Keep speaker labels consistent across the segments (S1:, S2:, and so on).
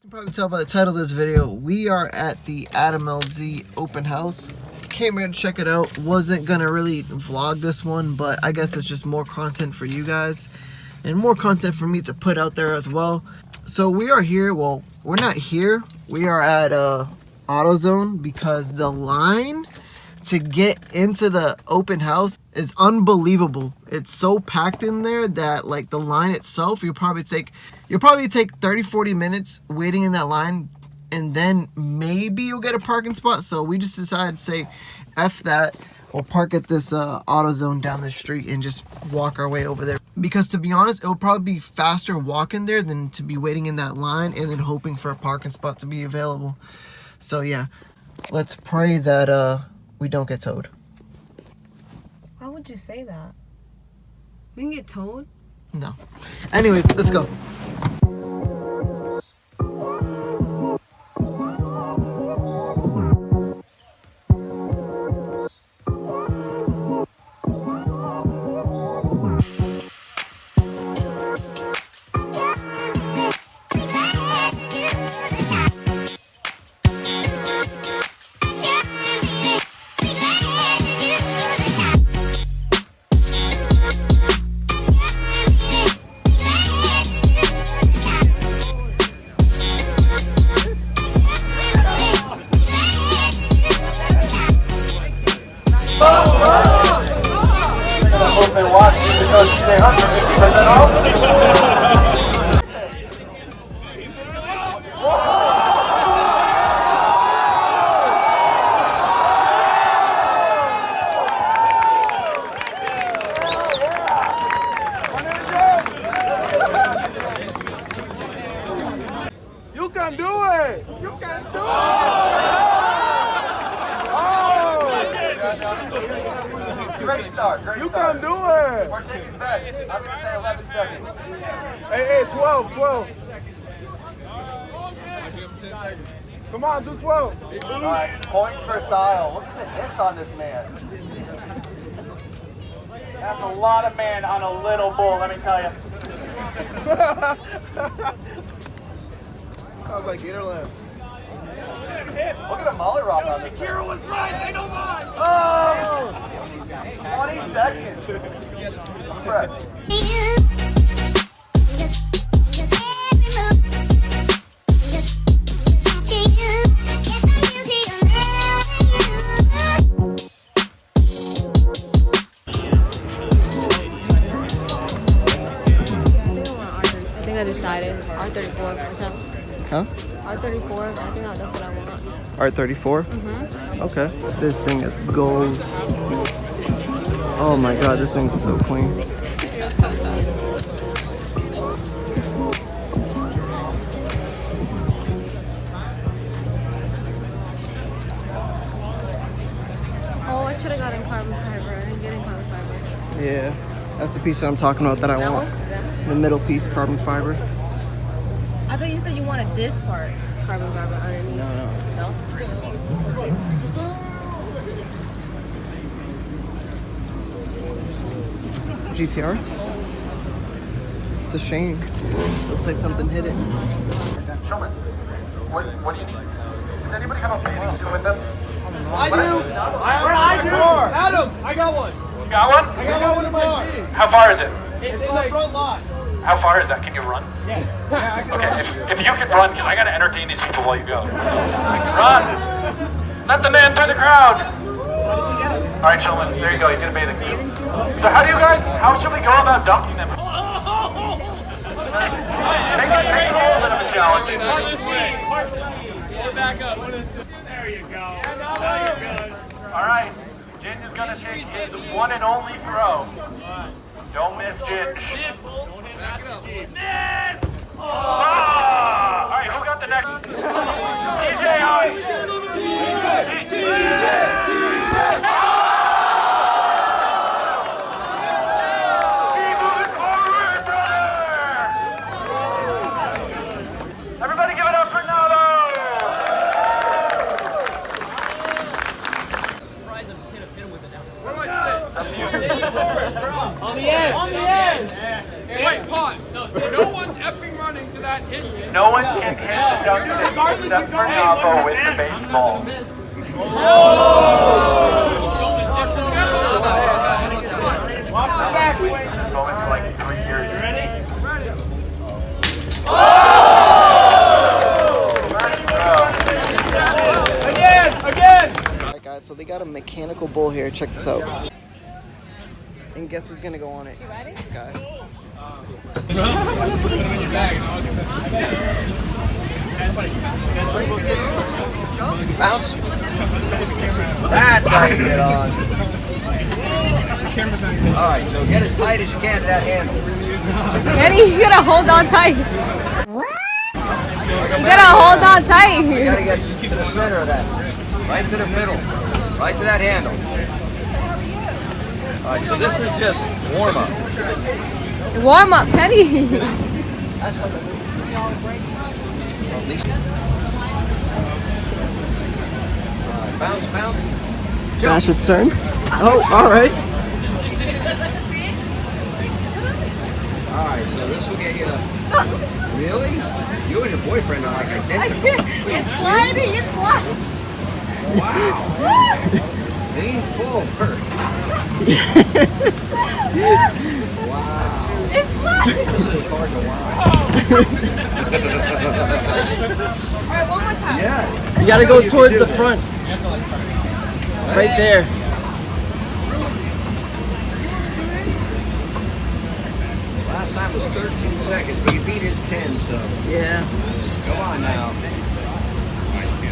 S1: You can probably tell by the title of this video, we are at the Adam LZ open house. Came here to check it out. Wasn't gonna really vlog this one, but I guess it's just more content for you guys and more content for me to put out there as well. So we are here, well, we're not here. We are at AutoZone because the line to get into the open house is unbelievable. It's so packed in there that like the line itself, you'll probably take 30-40 minutes waiting in that line, and then maybe you'll get a parking spot. So we just decided to say F that. We'll park at this AutoZone down the street and just walk our way over there. Because to be honest, it would probably be faster walking there than to be waiting in that line and then hoping for a parking spot to be available. So yeah, let's pray that we don't get towed.
S2: Why would you say that? We can get towed?
S1: No. Anyways, let's go.
S3: You can do it! You can do it!
S4: Great start.
S3: You can do it!
S4: We're taking bets. I'm going to say 11 seconds.
S3: Hey, 12. Come on, do 12.
S4: All right, points for style. Look at the hits on this man.
S5: That's a lot of man on a little bull, let me tell you.
S3: Sounds like Gatorland.
S4: Look at a molly rock on this thing.
S5: Was right, they don't mind.
S4: Oh! 20 seconds. Correct.
S2: I think I decided R34.
S1: Huh?
S2: R34, I think that's what I want.
S1: R34?
S2: Mm-hmm.
S1: Okay. This thing is goals. Oh my god, this thing's so clean.
S2: Oh, I should have gotten carbon fiber. I didn't get in carbon fiber.
S1: Yeah, that's the piece that I'm talking about that I
S2: That
S1: want.
S2: one? That?
S1: The middle piece, carbon fiber.
S2: I thought you said you wanted this part, carbon fiber underneath.
S1: No.
S2: No?
S1: GT-R? It's a shame. Looks like something hit it.
S4: Showman, what do you need? Does anybody have a bathing suit with them?
S5: I do. Adam, I got one.
S4: You got one?
S5: I got one in my seat.
S4: How far is it?
S5: It's in the front lot.
S4: How far is that? Can you run?
S5: Yes.
S4: Okay, if you can run, because I got to entertain these people while you go. So, run! Let the man through the crowd! All right, gentlemen, there you go. You get a bathing suit. So how should we go about dunking them? Make it a little bit of a challenge.
S5: Back up. There you go. Now you're good.
S4: All right, Ginge is going to take his one and only throw. Don't miss, Ginge.
S5: Miss.
S4: Ah! All right, who got the next? TJ on. Keep moving forward, brother. Everybody give it up for Navo.
S5: Where do I sit?
S4: Up to you.
S5: On the edge. On the edge. Wait, pause. No one's effing running to that hit.
S4: No one can hit dunked it except for Navo with the baseball.
S3: Watch the backswing.
S4: This moment for like 3 years. You ready?
S3: Again!
S1: Alright guys, so they got a mechanical bull here. Check this out. And guess who's gonna go on it? This guy.
S5: Bounce. That's how you get on. Alright, so get as tight as you can to that handle.
S2: Kenny, you gotta hold on tight. You gotta hold on
S5: You
S2: tight.
S5: gotta get to the center of that. Right to the middle. Right to that handle. Alright, so this is just warm up.
S2: Warm up, Kenny.
S1: That's some of this.
S5: Alright, bounce, bounce.
S1: Sash's turn. Oh, alright.
S5: Alright, so this will get you. Really? You and your boyfriend are like identical.
S2: It's sliding, it's sliding.
S5: Wow. Lean forward. Wow.
S2: It's sliding.
S5: This is hard to watch.
S2: Alright, one more time.
S5: Yeah.
S1: You gotta go towards the front. Right there.
S5: Last time was 13 seconds, but you beat his 10, so
S1: Yeah.
S5: come on now.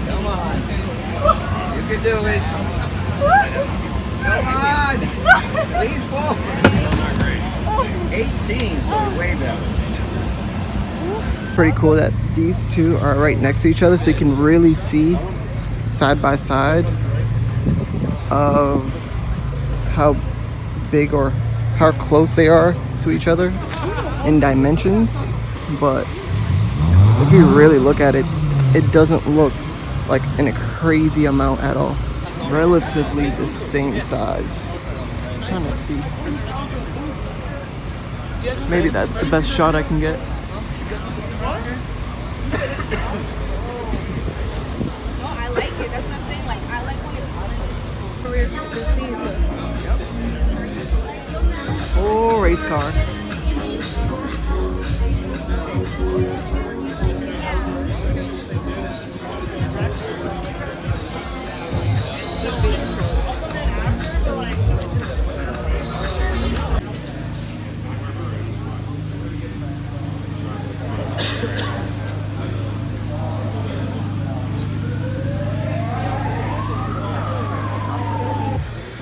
S5: Come on. You can do it. Come on. Lean forward. 18, so you're way better.
S1: Pretty cool that these two are right next to each other so you can really see side by side of how big or how close they are to each other in dimensions. But if you really look at it, it doesn't look like in a crazy amount at all. Relatively the same size. I'm trying to see. Maybe that's the best shot I can get.
S2: No, I like it. That's what I'm saying. Like, I like when it's for your season.
S1: Full race car.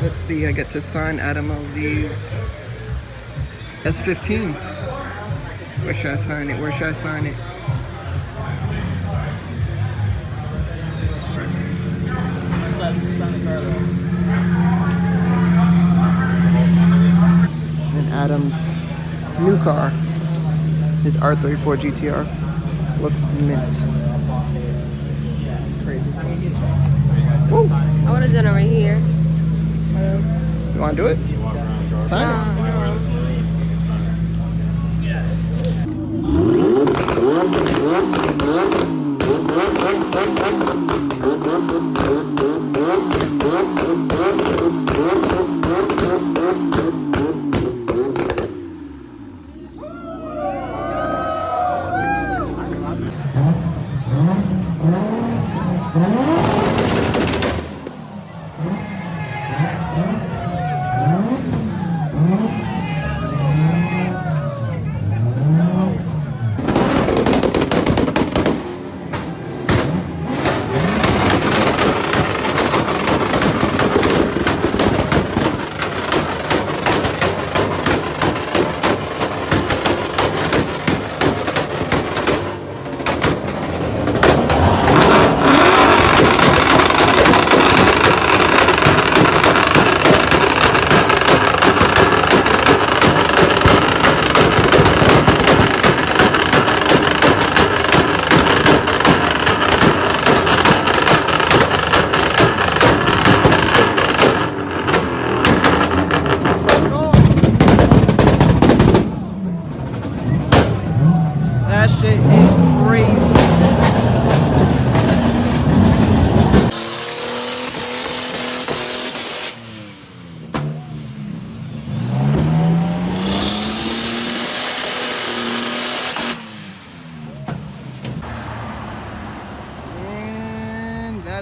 S1: Let's see, I get to sign Adam LZ's S15. Where should I sign it? Where should I sign it? And Adam's new car, his R34 GT-R, looks mint. It's crazy. Woo!
S2: I would have done it right here.
S1: You want to do it? Sign it.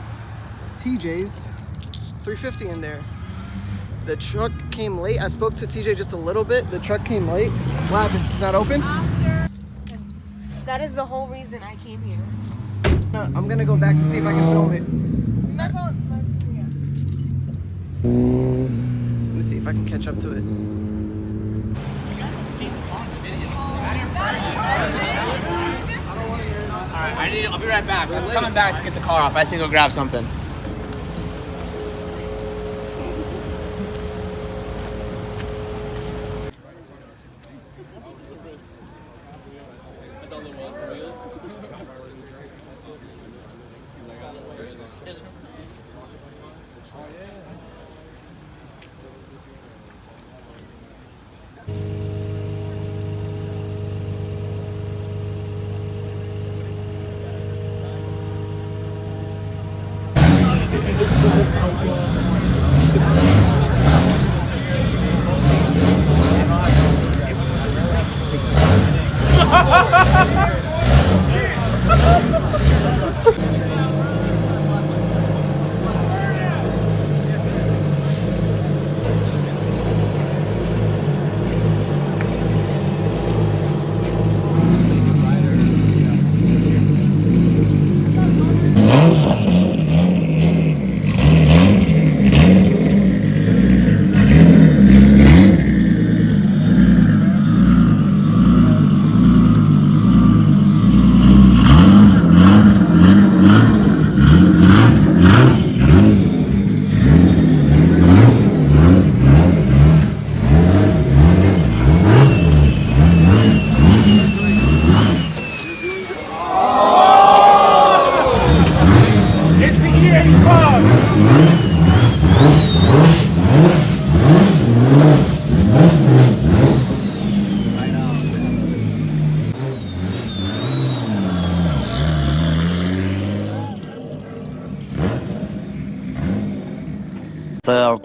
S1: that's TJ's 350 in there. The truck came late. I spoke to TJ just a little bit. The truck came late. What happened? It's not open?
S2: That is the whole reason I came here.
S1: I'm gonna go back to see if I can film it. Let me see if I can catch up to it.
S3: Alright, I'll be right back. I'm coming back to get the car off. I just need to go grab something.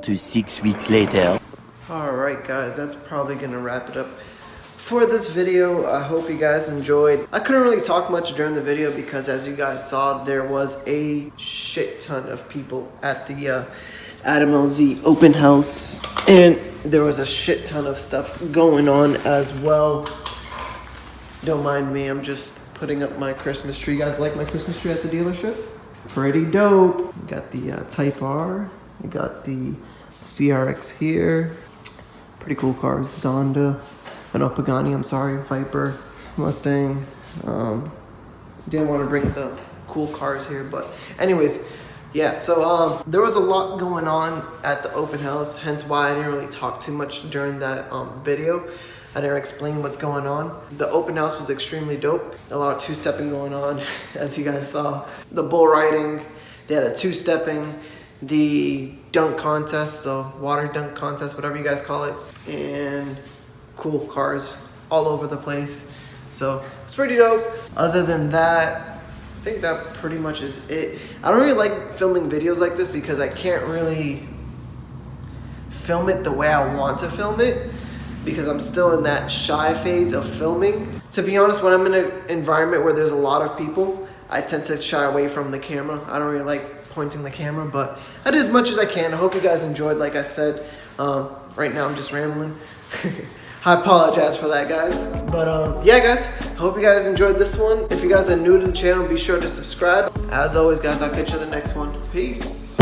S6: To 6 weeks later.
S1: Alright guys, that's probably gonna wrap it up for this video. I hope you guys enjoyed. I couldn't really talk much during the video because as you guys saw, there was a shit ton of people at the Adam LZ open house. And there was a shit ton of stuff going on as well. Don't mind me, I'm just putting up my Christmas tree. You guys like my Christmas tree at the dealership? Pretty dope. We got the Type R. We got the CRX here. Pretty cool cars. Zonda. No, Pagani, I'm sorry. Viper. Mustang. Didn't want to bring the cool cars here, but anyways, yeah, so there was a lot going on at the open house, hence why I didn't really talk too much during that video. I didn't explain what's going on. The open house was extremely dope. A lot of two-stepping going on, as you guys saw. The bull riding, yeah, the two-stepping, the dunk contest, the water dunk contest, whatever you guys call it, and cool cars all over the place. So it's pretty dope. Other than that, I think that pretty much is it. I don't really like filming videos like this because I can't really film it the way I want to film it because I'm still in that shy phase of filming. To be honest, when I'm in an environment where there's a lot of people, I tend to shy away from the camera. I don't really like pointing the camera, but I did as much as I can. I hope you guys enjoyed. Like I said, right now I'm just rambling. I apologize for that, guys. But yeah, guys, I hope you guys enjoyed this one. If you guys are new to the channel, be sure to subscribe. As always, guys, I'll catch you in the next one. Peace.